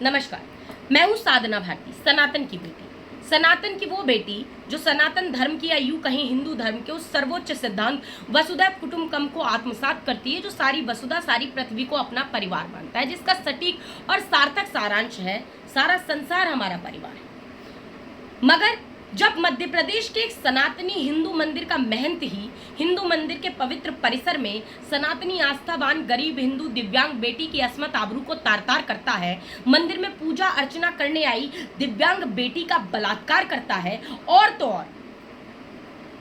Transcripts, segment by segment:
नमस्कार, मैं हूँ साधना भारती, सनातन की बेटी। सनातन की वो बेटी जो सनातन धर्म की या यूं कहीं हिंदू धर्म के उस सर्वोच्च सिद्धांत वसुधैव कुटुंबकम को आत्मसात करती है, जो सारी वसुधा सारी पृथ्वी को अपना परिवार मानता है, जिसका सटीक और सार्थक सारांश है सारा संसार हमारा परिवार है। मगर जब मध्य प्रदेश के एक सनातनी हिंदू मंदिर का महंत ही हिंदू मंदिर के पवित्र परिसर में सनातनी आस्थावान गरीब हिंदू दिव्यांग बेटी की अस्मत आबरू को तार तार करता है, मंदिर में पूजा अर्चना करने आई दिव्यांग बेटी का बलात्कार करता है, और तो और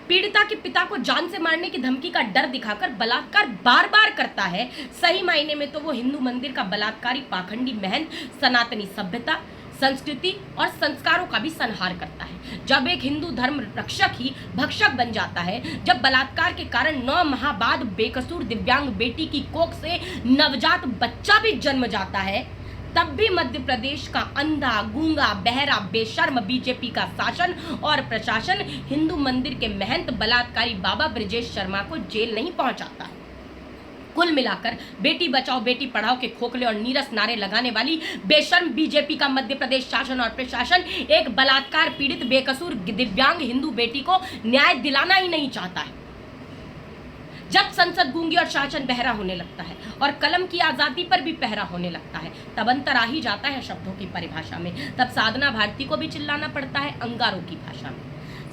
पीड़िता के पिता को जान से मारने की धमकी का डर दिखाकर बलात्कार बार बार करता है, सही मायने में तो वो हिंदू मंदिर का बलात्कारी पाखंडी महंत सनातनी सभ्यता, संस्कृति और संस्कारों का भी संहार करता है। जब एक हिंदू धर्म रक्षक ही भक्षक बन जाता है, जब बलात्कार के कारण 9 माह बाद बेकसूर दिव्यांग बेटी की कोख से नवजात बच्चा भी जन्म जाता है, तब भी मध्य प्रदेश का अंधा गूंगा बहरा बेशर्म बीजेपी का शासन और प्रशासन हिंदू मंदिर के महंत बलात्कारी बाबा ब्रजेश शर्मा को जेल नहीं पहुंचाता। कुल मिलाकर बेटी बचाओ बेटी पढ़ाओ के खोखले और नीरस नारे लगाने वाली बेशर्म बीजेपी का मध्य प्रदेश शासन और प्रशासन एक बलात्कार पीड़ित बेकसूर दिव्यांग हिंदू बेटी को न्याय दिलाना ही नहीं चाहता है। जब संसद गूंगी और शासन बहरा होने लगता है और कलम की आजादी पर भी पहरा होने लगता है, तब अंतर आ ही जाता है शब्दों की परिभाषा में। तब साधना भारती को भी चिल्लाना पड़ता है अंगारों की भाषा में।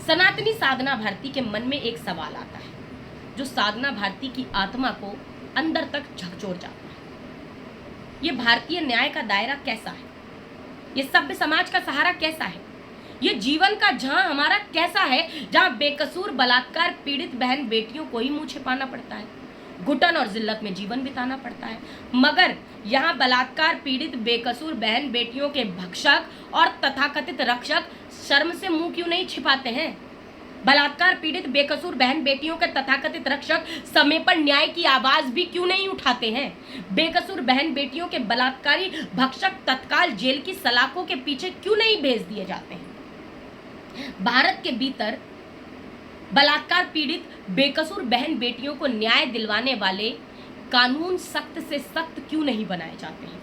सनातनी साधना भारती के मन में एक सवाल आता है जो साधना भारती की आत्मा को अंदर तक झकझोर जाता है। ये भारतीय न्याय का दायरा कैसा है? ये सभ्य समाज का सहारा कैसा है? ये जीवन का जहां हमारा कैसा है, जहां बेकसूर बलात्कार पीड़ित बहन बेटियों को ही मुंह छिपाना पड़ता है, घुटन और जिल्लत में जीवन बिताना पड़ता है। मगर यहाँ बलात्कार पीड़ित बेकसूर बहन बेटियों के भक्षक और तथाकथित रक्षक शर्म से मुंह क्यों नहीं छिपाते हैं? बलात्कार पीड़ित बेकसूर बहन बेटियों के तथाकथित रक्षक समय पर न्याय की आवाज भी क्यों नहीं उठाते हैं? बेकसूर बहन बेटियों के बलात्कारी भक्षक तत्काल जेल की सलाखों के पीछे क्यों नहीं भेज दिए जाते हैं? भारत के भीतर बलात्कार पीड़ित बेकसूर बहन बेटियों को न्याय दिलवाने वाले कानून सख्त से सख्त क्यों नहीं बनाए जाते हैं?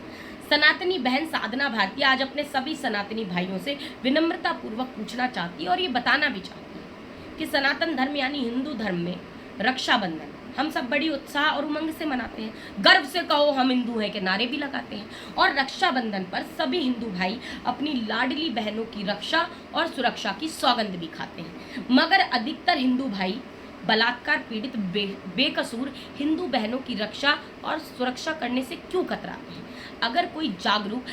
सनातनी बहन साधना भारती आज अपने सभी सनातनी भाइयों से विनम्रता पूर्वक पूछना चाहती है और ये बताना भी चाहती है कि सनातन धर्म यानी हिंदू धर्म में रक्षाबंधन हम सब बड़ी उत्साह और उमंग से मनाते हैं, गर्व से कहो हम हिंदू हैं के नारे भी लगाते हैं, और रक्षाबंधन पर सभी हिंदू भाई अपनी लाडली बहनों की रक्षा और सुरक्षा की सौगंध भी खाते हैं। मगर अधिकतर हिंदू भाई बलात्कार पीड़ित बेकसूर हिंदू बहनों की रक्षा और सुरक्षा करने से क्यों कतराते हैं? अगर कोई जागरूक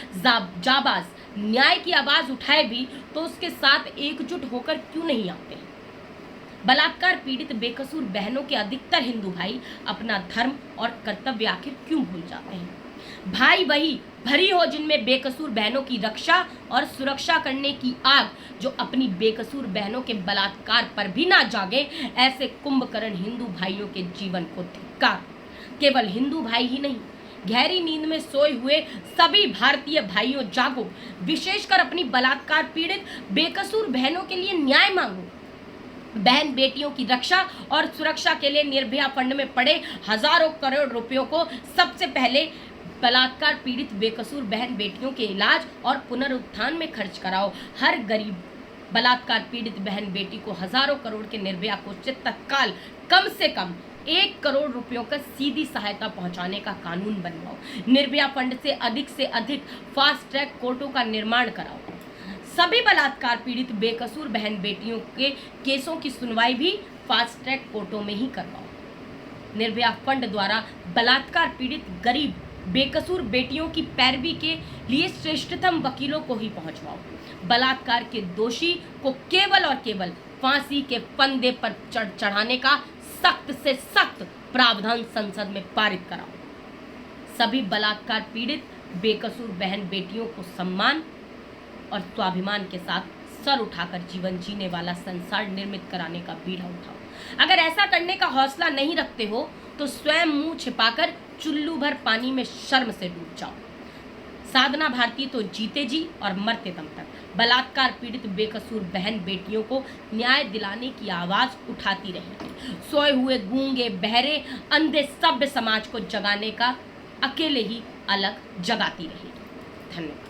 जाबाज न्याय की आवाज उठाए भी तो उसके साथ एकजुट होकर क्यों नहीं आते हैं? बलात्कार पीड़ित बेकसूर बहनों के अधिकतर हिंदू भाई अपना धर्म और कर्तव्य आखिर क्यों भूल जाते हैं? भाई वही भरी हो जिनमें बेकसूर बहनों की रक्षा और सुरक्षा करने की आग, जो अपनी बेकसूर बहनों के बलात्कार पर भी ना जागे, ऐसे कुंभकर्ण हिंदू भाइयों के जीवन को धिक्कार। केवल हिंदू भाई ही नहीं, गहरी नींद में सोए हुए सभी भारतीय भाइयों जागो, विशेषकर अपनी बलात्कार पीड़ित बेकसूर बहनों के लिए न्याय मांगो। बहन बेटियों की रक्षा और सुरक्षा के लिए निर्भया फंड में पड़े हजारों करोड़ रुपयों को सबसे पहले बलात्कार पीड़ित बेकसूर बहन बेटियों के इलाज और पुनरुत्थान में खर्च कराओ। हर गरीब बलात्कार पीड़ित बहन बेटी को हजारों करोड़ के निर्भया कोष से तत्काल कम से कम 1 करोड़ रुपयों का सीधी सहायता पहुंचाने का कानून बनवाओ। निर्भया फंड से अधिक फास्ट ट्रैक कोर्टों का निर्माण कराओ। सभी बलात्कार पीड़ित बेकसूर बहन बेटियों के केसों की सुनवाई भी फास्ट ट्रैक कोर्टों में ही करवाओ। निर्भया फंड द्वारा बलात्कार पीड़ित गरीब बेकसूर बेटियों की पैरवी के लिए श्रेष्ठतम वकीलों को ही पहुंचवाओ। बलात्कार के दोषी को केवल और केवल फांसी के फंदे पर चढ़ाने का सख्त से सख्त प्रावधान संसद में पारित कराओ। सभी बलात्कार पीड़ित बेकसूर बहन बेटियों को सम्मान और स्वाभिमान के साथ सर उठाकर जीवन जीने वाला संसार निर्मित कराने का बीड़ा उठाओ। अगर ऐसा करने का हौसला नहीं रखते हो तो स्वयं मुंह छिपाकर चुल्लू भर पानी में शर्म से डूब जाओ। साधना भारती तो जीते जी और मरते दम तक बलात्कार पीड़ित बेकसूर बहन बेटियों को न्याय दिलाने की आवाज उठाती रहेगी। सोए हुए गूंगे बहरे अंधे सभ्य समाज को जगाने का अकेले ही अलग जगाती रहेगी। धन्यवाद।